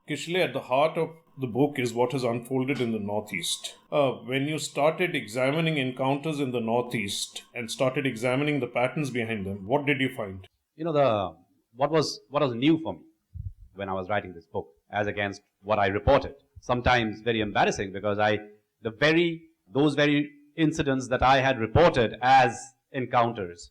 Kishalay, at the heart of the book is what has unfolded in the Northeast. When you started examining encounters in the Northeast and started examining the patterns behind them, what did you find? What was new for me when I was writing this book, as against what I reported. Sometimes very embarrassing, because those very incidents that I had reported as encounters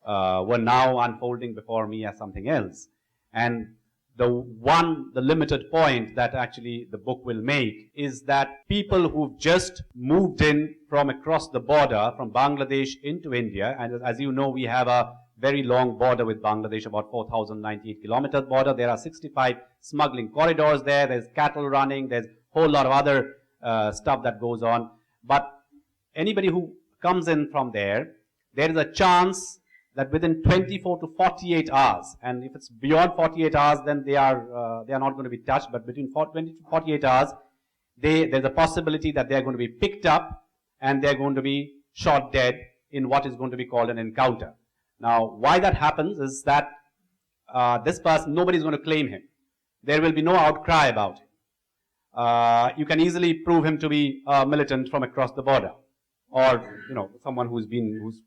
were now unfolding before me as something else. And the limited point that actually the book will make is that people who've just moved in from across the border from Bangladesh into India, and as you know, we have a very long border with Bangladesh, about 4,098 kilometers border. There are 65 smuggling corridors there. There's cattle running. There's a whole lot of other stuff that goes on. But anybody who comes in from there is a chance that within 24 to 48 hours, and if it's beyond 48 hours, then they are not going to be touched. But between 20 to 48 hours, there's a possibility that they are going to be picked up and they're going to be shot dead in what is going to be called an encounter. Now, why that happens is that this person, nobody's going to claim him. There will be no outcry about him. You can easily prove him to be a militant from across the border, or someone who's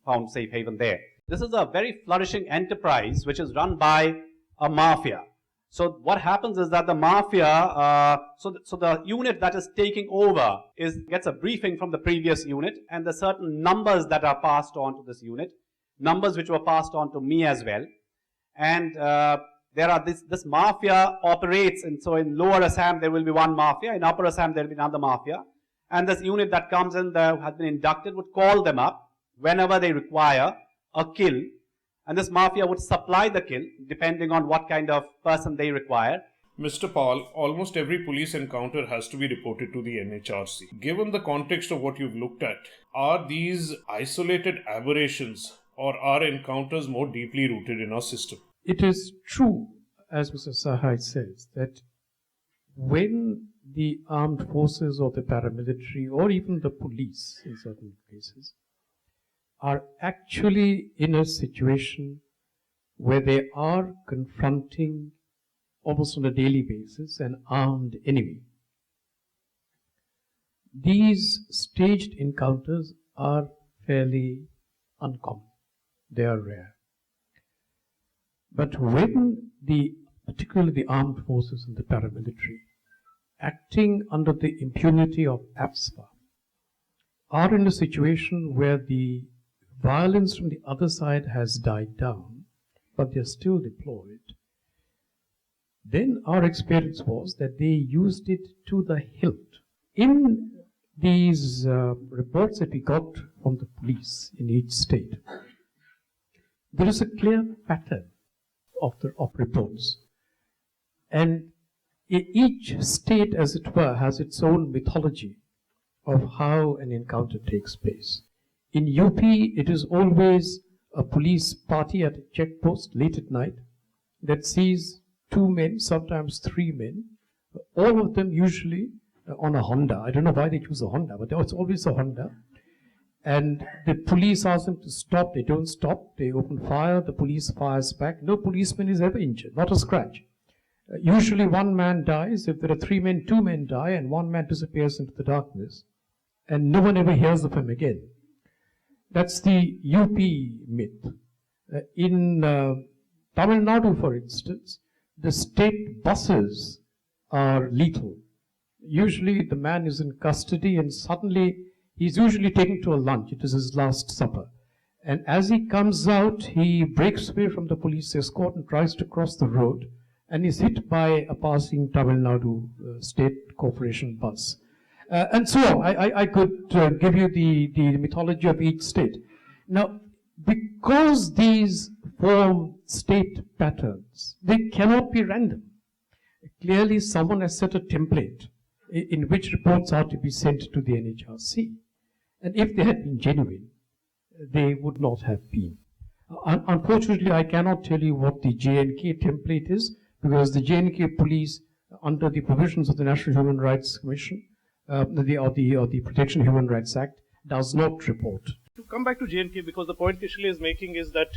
found safe haven there. This is a very flourishing enterprise which is run by a mafia. So what happens is that the mafia, so the unit that is taking over gets a briefing from the previous unit, and there's certain numbers that are passed on to this unit, numbers which were passed on to me as well. And there are this mafia operates, and so in Lower Assam there will be one mafia, in Upper Assam there will be another mafia, and this unit that comes in that has been inducted would call them up whenever they require a kill, and this mafia would supply the kill depending on what kind of person they require. Mr. Pal, almost every police encounter has to be reported to the NHRC. Given the context of what you've looked at, are these isolated aberrations or are encounters more deeply rooted in our system? It is true, as Mr. Sahai says, that when the armed forces or the paramilitary or even the police in certain cases are actually in a situation where they are confronting almost on a daily basis an armed enemy, these staged encounters are fairly uncommon. They are rare. But when particularly the armed forces and the paramilitary, acting under the impunity of AFSPA, are in a situation where the violence from the other side has died down, but they're still deployed, then our experience was that they used it to the hilt. In these reports that we got from the police in each state, there is a clear pattern of reports. And each state, as it were, has its own mythology of how an encounter takes place. In UP, it is always a police party at a checkpost late at night that sees two men, sometimes three men, all of them usually on a Honda. I don't know why they choose a Honda, but it's always a Honda. And the police ask them to stop. They don't stop. They open fire. The police fires back. No policeman is ever injured, not a scratch. Usually one man dies. If there are three men, two men die, and one man disappears into the darkness. And no one ever hears of him again. That's the UP myth. In Tamil Nadu, for instance, the state buses are lethal. Usually the man is in custody and suddenly he's usually taken to a lunch. It is his last supper. And as he comes out, he breaks away from the police escort and tries to cross the road, and is hit by a passing Tamil Nadu state corporation bus. And so on. I could give you the mythology of each state. Now, because these form state patterns, they cannot be random. Clearly, someone has set a template in which reports are to be sent to the NHRC. And if they had been genuine, they would not have been. Unfortunately, I cannot tell you what the J&K template is, because the J&K police, under the provisions of the National Human Rights Commission, the Protection of Human Rights Act, does not report. To come back to J&K, because the point Kishalay is making is that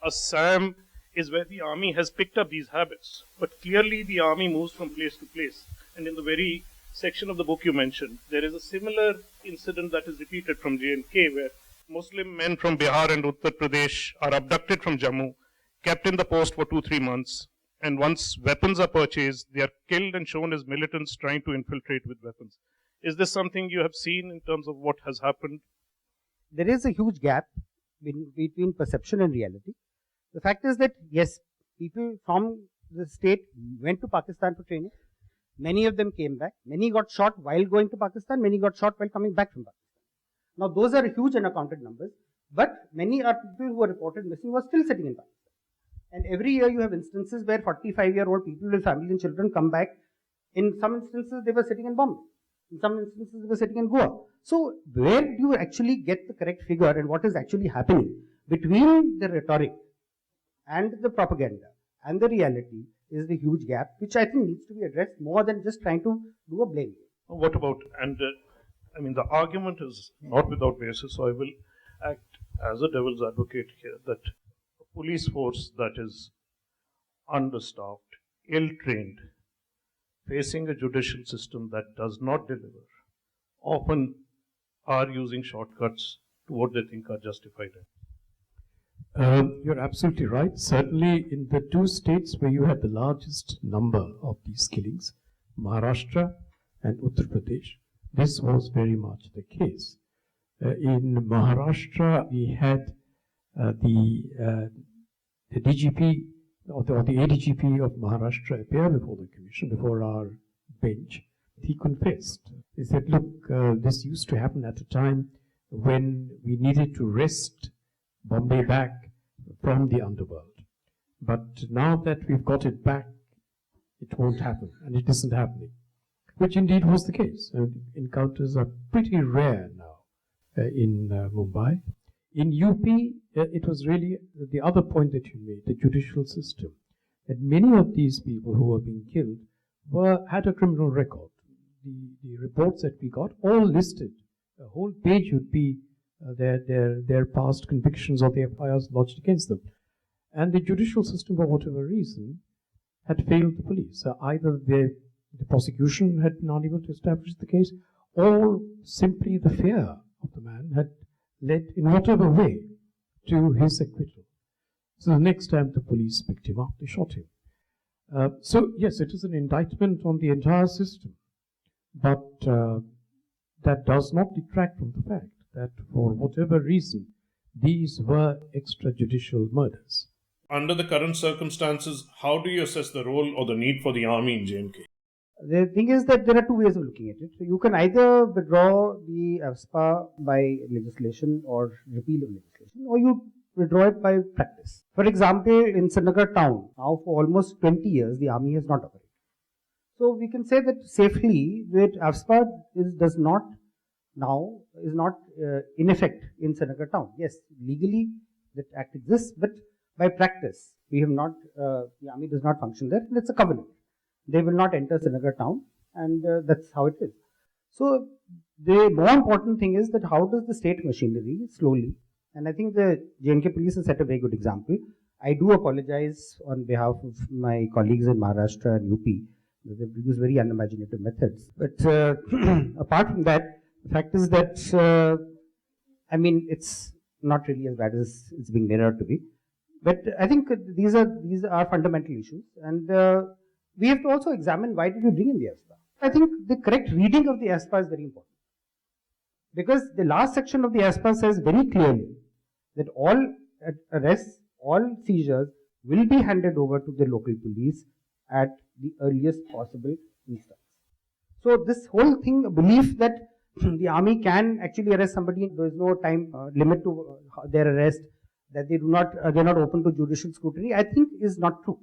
Assam is where the army has picked up these habits. But clearly the army moves from place to place. And in the very section of the book you mentioned, there is a similar incident that is repeated from J&K, where Muslim men from Bihar and Uttar Pradesh are abducted from Jammu, kept in the post for 2-3 months, and once weapons are purchased, they are killed and shown as militants trying to infiltrate with weapons. Is this something you have seen in terms of what has happened? There is a huge gap between perception and reality. The fact is that, yes, people from the state went to Pakistan for training. Many of them came back. Many got shot while going to Pakistan. Many got shot while coming back from Pakistan. Now, those are huge unaccounted numbers. But many are people who are reported missing who are still sitting in Pakistan. And every year you have instances where 45-year-old people with family and children come back. In some instances, they were sitting in Bombay. In some instances, they were sitting in Goa. So, where do you actually get the correct figure and what is actually happening between the rhetoric and the propaganda and the reality is the huge gap, which I think needs to be addressed more than just trying to do a blame game. What about, and I mean, the argument is not without basis, so I will act as a devil's advocate here, that a police force that is understaffed, ill-trained, facing a judicial system that does not deliver, often are using shortcuts to what they think are justified. You're absolutely right. Certainly in the two states where you had the largest number of these killings, Maharashtra and Uttar Pradesh, this was very much the case. In Maharashtra, we had the DGP or the ADGP of Maharashtra appear before the commission, before our bench. He confessed. He said, look, this used to happen at a time when we needed to wrest Bombay back from the underworld. But now that we've got it back, it won't happen, and it isn't happening. Which indeed was the case. Encounters are pretty rare now in Mumbai. In UP, it was really the other point that you made, the judicial system. That many of these people who were being killed had a criminal record. The reports that we got all listed. A whole page would be their past convictions or their FIRs lodged against them. And the judicial system, for whatever reason, had failed the police. Either the prosecution had been unable to establish the case, or simply the fear of the man had led, in whatever way, to his acquittal. So the next time the police picked him up, they shot him. So yes, it is an indictment on the entire system. But that does not detract from the fact that for whatever reason, these were extrajudicial murders. Under the current circumstances, how do you assess the role or the need for the army in J&K? The thing is that there are two ways of looking at it. So you can either withdraw the AFSPA by legislation or repeal of legislation, or you withdraw it by practice. For example, in Srinagar town, now for almost 20 years, the army has not operated. So we can say that safely that AFSPA is not in effect in Srinagar town. Yes, legally that act exists, but by practice, we have not. The army does not function there, and it's a covenant. They will not enter Srinagar town, and that's how it is. So the more important thing is that how does the state machinery slowly, and I think the J&K police has set a very good example. I do apologize on behalf of my colleagues in Maharashtra and UP. They use very unimaginative methods. But apart from that, the fact is that, I mean, it's not really as bad as it's being made out to be. But I think these are fundamental issues, and we have to also examine why did we bring in the AFSPA. I think the correct reading of the AFSPA is very important, because the last section of the AFSPA says very clearly that all arrests, all seizures will be handed over to the local police at the earliest possible instance. So this whole thing, belief that the army can actually arrest somebody, there is no time limit to their arrest, that they're not open to judicial scrutiny, I think is not true.